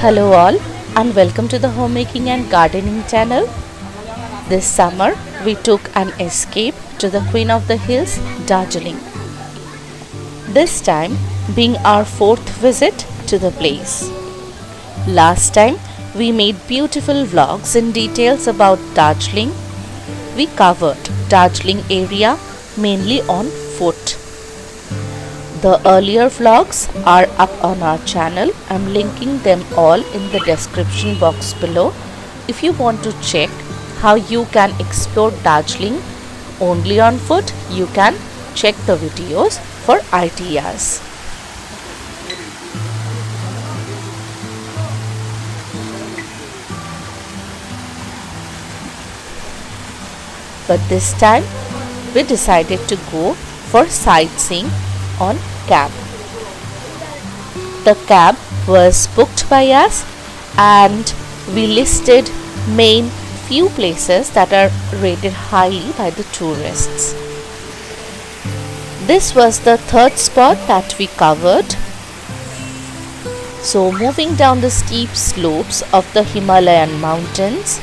Hello all and welcome to the homemaking and gardening channel. This summer we took an escape to the Queen of the Hills, Darjeeling. This time being our fourth visit to the place. Last time we made beautiful vlogs and details about Darjeeling. We covered Darjeeling area mainly on foot. The earlier vlogs are up on our channel. I'm linking them all in the description box below. If you want to check how you can explore Darjeeling only on foot, you can check the videos for ideas. But this time we decided to go for sightseeing on cab. The cab was booked by us and we listed main few places that are rated highly by the tourists. This was the third spot that we covered. So moving down the steep slopes of the Himalayan mountains,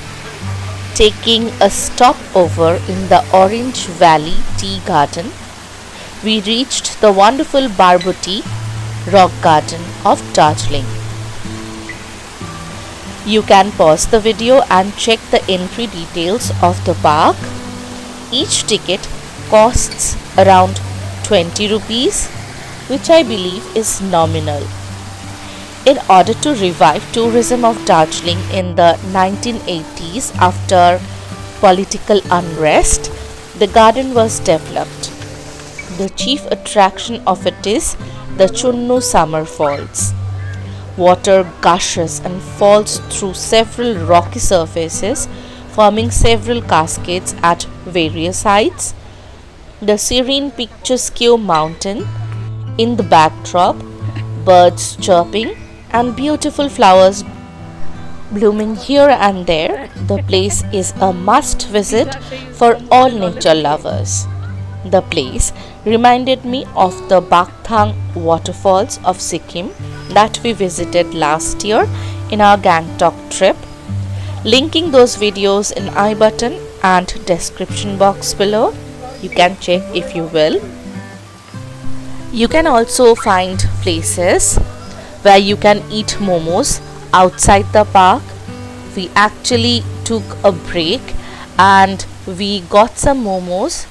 taking a stopover in the Orange Valley Tea Garden, we reached the wonderful Barbotey Rock Garden of Darjeeling. You can pause the video and check the entry details of the park. Each ticket costs around 20 rupees, which I believe is nominal. In order to revive tourism of Darjeeling in the 1980s after political unrest, the garden was developed. The chief attraction of it is the Chunnu summer falls. Water gushes and falls through several rocky surfaces, forming several cascades at various heights. The serene picturesque mountain in the backdrop, birds chirping and beautiful flowers blooming here and there. The place is a must visit for all nature lovers. The place reminded me of the Waterfalls of Sikkim that we visited last year in our Gangtok trip. Linking those videos in I button and description box below. You can check if you will. You can also find places where you can eat momos outside the park. We actually took a break and we got some momos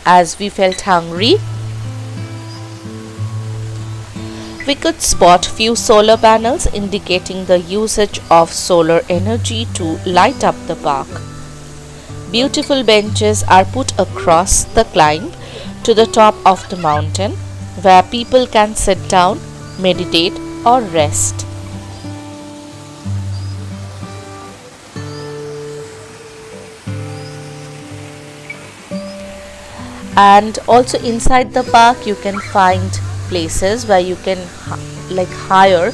as we felt hungry. We could spot few solar panels indicating the usage of solar energy to light up the park. Beautiful benches are put across the climb to the top of the mountain where people can sit down, meditate or rest. And also inside the park you can find places where you can hire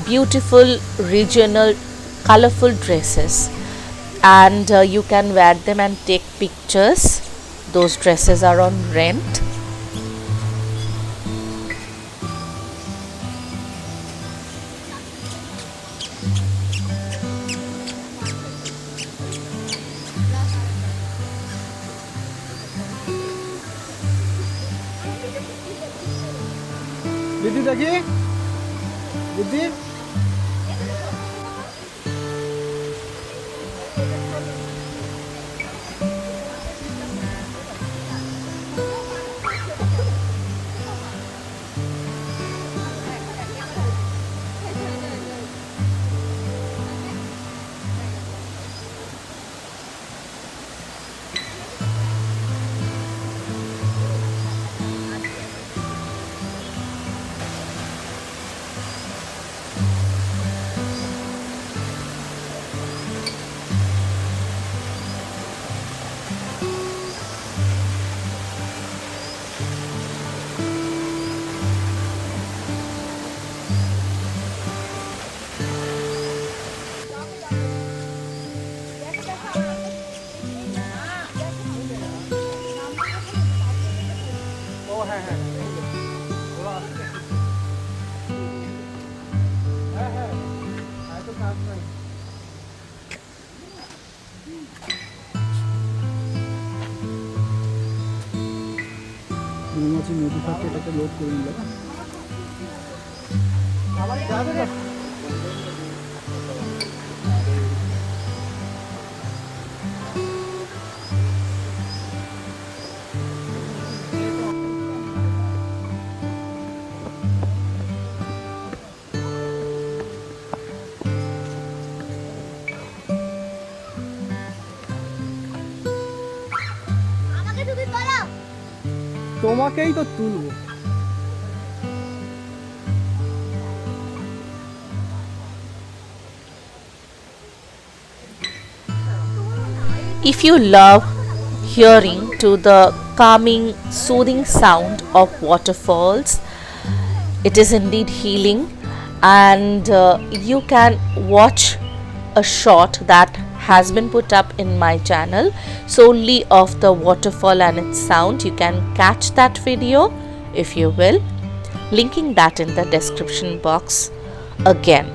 beautiful regional colorful dresses and you can wear them and take pictures. Those dresses are on rent. Didi lagi? Didi? First এটাকে load করে নিলাম। তোমাকেই তো তুলবো। If you love hearing to the calming, soothing sound of waterfalls, it is indeed healing, and you can watch a short that has been put up in my channel solely of the waterfall and its sound. You can catch that video if you will, linking that in the description box again.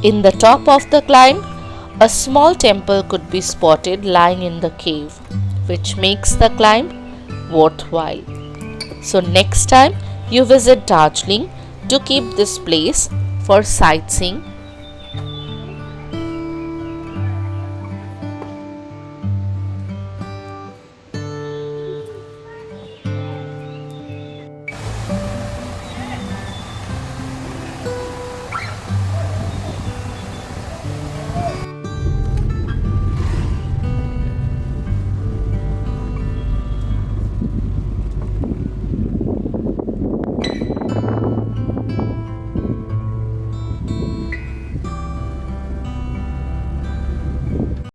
In the top of the climb, a small temple could be spotted lying in the cave, which makes the climb worthwhile. So next time you visit Darjeeling, do keep this place for sightseeing